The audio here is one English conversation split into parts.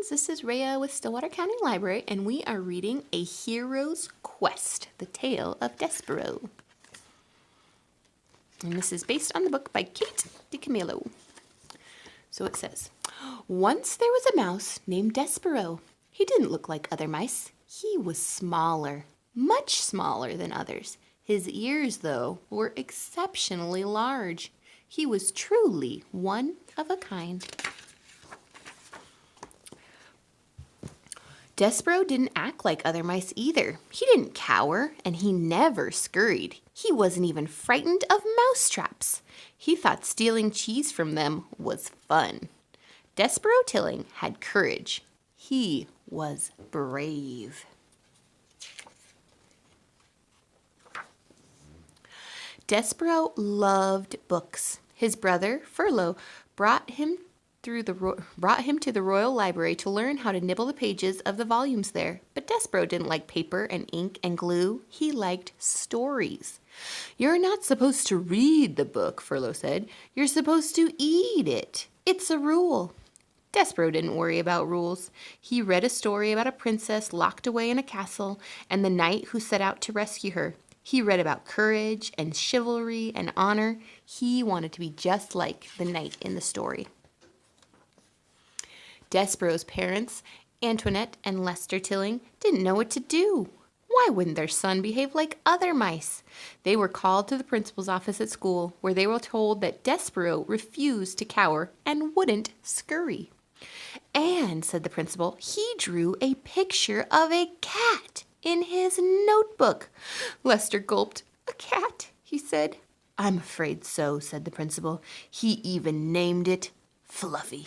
friends, this is Rhea with Stillwater County Library, and we are reading A Hero's Quest, The Tale of Despero. And this is based on the book by Kate DiCamillo. So it says, once there was a mouse named Despero. He didn't look like other mice. He was smaller, much smaller than others. His ears, though, were exceptionally large. He was truly one of a kind. Despero didn't act like other mice either. He didn't cower, and he never scurried. He wasn't even frightened of mousetraps. He thought stealing cheese from them was fun. Despero Tilling had courage. He was brave. Despero loved books. His brother, Furlough, brought him to the Royal Library to learn how to nibble the pages of the volumes there. But Despero didn't like paper and ink and glue. He liked stories. You're not supposed to read the book, Furlough said. You're supposed to eat it. It's a rule. Despero didn't worry about rules. He read a story about a princess locked away in a castle and the knight who set out to rescue her. He read about courage and chivalry and honor. He wanted to be just like the knight in the story. Despero's parents, Antoinette and Lester Tilling, didn't know what to do. Why wouldn't their son behave like other mice? They were called to the principal's office at school, where they were told that Despero refused to cower and wouldn't scurry. And, said the principal, he drew a picture of a cat in his notebook. Lester gulped. A cat, he said. I'm afraid so, said the principal. He even named it Fluffy.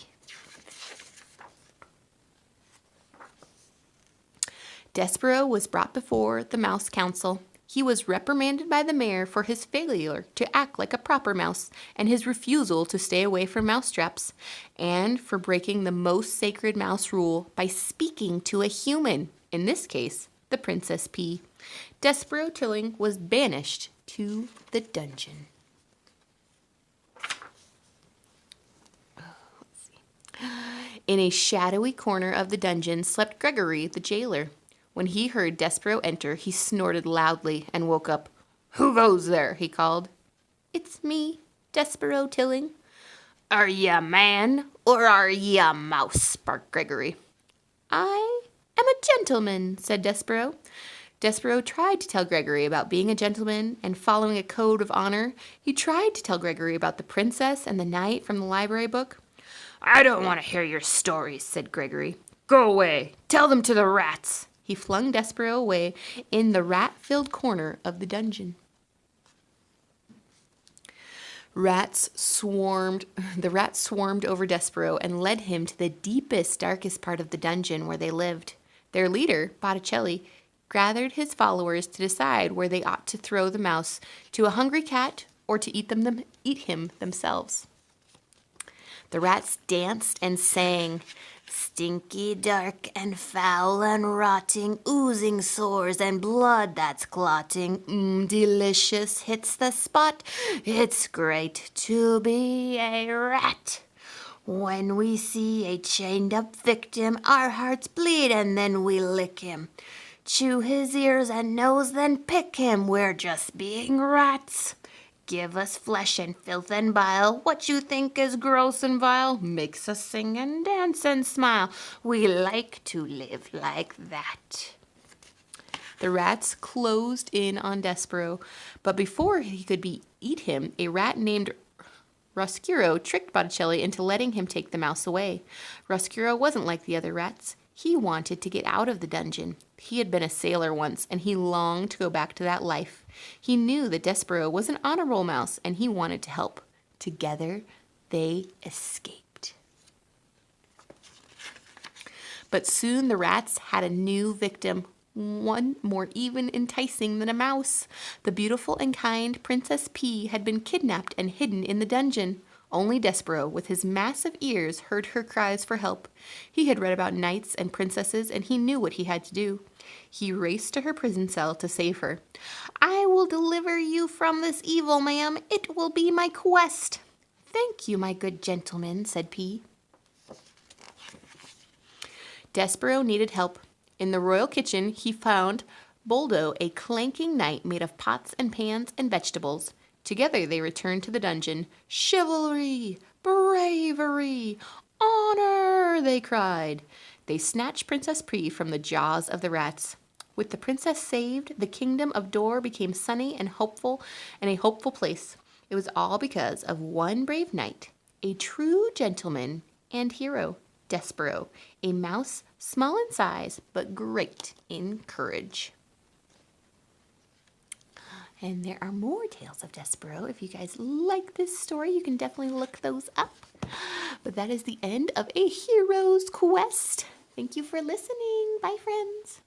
Despero was brought before the Mouse Council. He was reprimanded by the mayor for his failure to act like a proper mouse and his refusal to stay away from mousetraps, and for breaking the most sacred mouse rule by speaking to a human, in this case, the Princess P. Despero Tilling was banished to the dungeon. In a shadowy corner of the dungeon slept Gregory, the jailer. When he heard Despero enter, he snorted loudly and woke up. Who goes there? He called. It's me, Despero Tilling. Are ye a man or are ye a mouse? Barked Gregory. I am a gentleman, said Despero. Despero tried to tell Gregory about being a gentleman and following a code of honor. He tried to tell Gregory about the princess and the knight from the library book. I don't want to hear your stories, said Gregory. Go away. Tell them to the rats. He flung Despero away in the rat-filled corner of the dungeon. The rats swarmed over Despero and led him to the deepest, darkest part of the dungeon where they lived. Their leader, Botticelli, gathered his followers to decide where they ought to throw the mouse, to a hungry cat or to eat him themselves. The rats danced and sang, stinky, dark, and foul and rotting, oozing sores and blood that's clotting. Delicious hits the spot. It's great to be a rat. When we see a chained-up victim, our hearts bleed and then we lick him. Chew his ears and nose, then pick him. We're just being rats. Give us flesh and filth and bile. What you think is gross and vile makes us sing and dance and smile. We like to live like that. The rats closed in on Despero, but before he could eat him, a rat named Roscuro tricked Botticelli into letting him take the mouse away. Roscuro wasn't like the other rats. He wanted to get out of the dungeon. He had been a sailor once, and he longed to go back to that life. He knew that Despero was an honorable mouse, and he wanted to help. Together, they escaped. But soon the rats had a new victim, one more even enticing than a mouse. The beautiful and kind Princess P had been kidnapped and hidden in the dungeon. Only Despero, with his massive ears, heard her cries for help. He had read about knights and princesses, and he knew what he had to do. He raced to her prison cell to save her. I will deliver you from this evil, ma'am. It will be my quest. Thank you, my good gentleman, said P. Despero needed help. In the royal kitchen, he found Boldo, a clanking knight made of pots and pans and vegetables. Together they returned to the dungeon. Chivalry! Bravery! Honor! They cried. They snatched Princess Pri from the jaws of the rats. With the princess saved, the kingdom of Dor became sunny and hopeful and a hopeful place. It was all because of one brave knight, a true gentleman and hero, Despero, a mouse small in size but great in courage. And there are more tales of Despero. If you guys like this story, you can definitely look those up. But that is the end of A Hero's Quest. Thank you for listening. Bye, friends.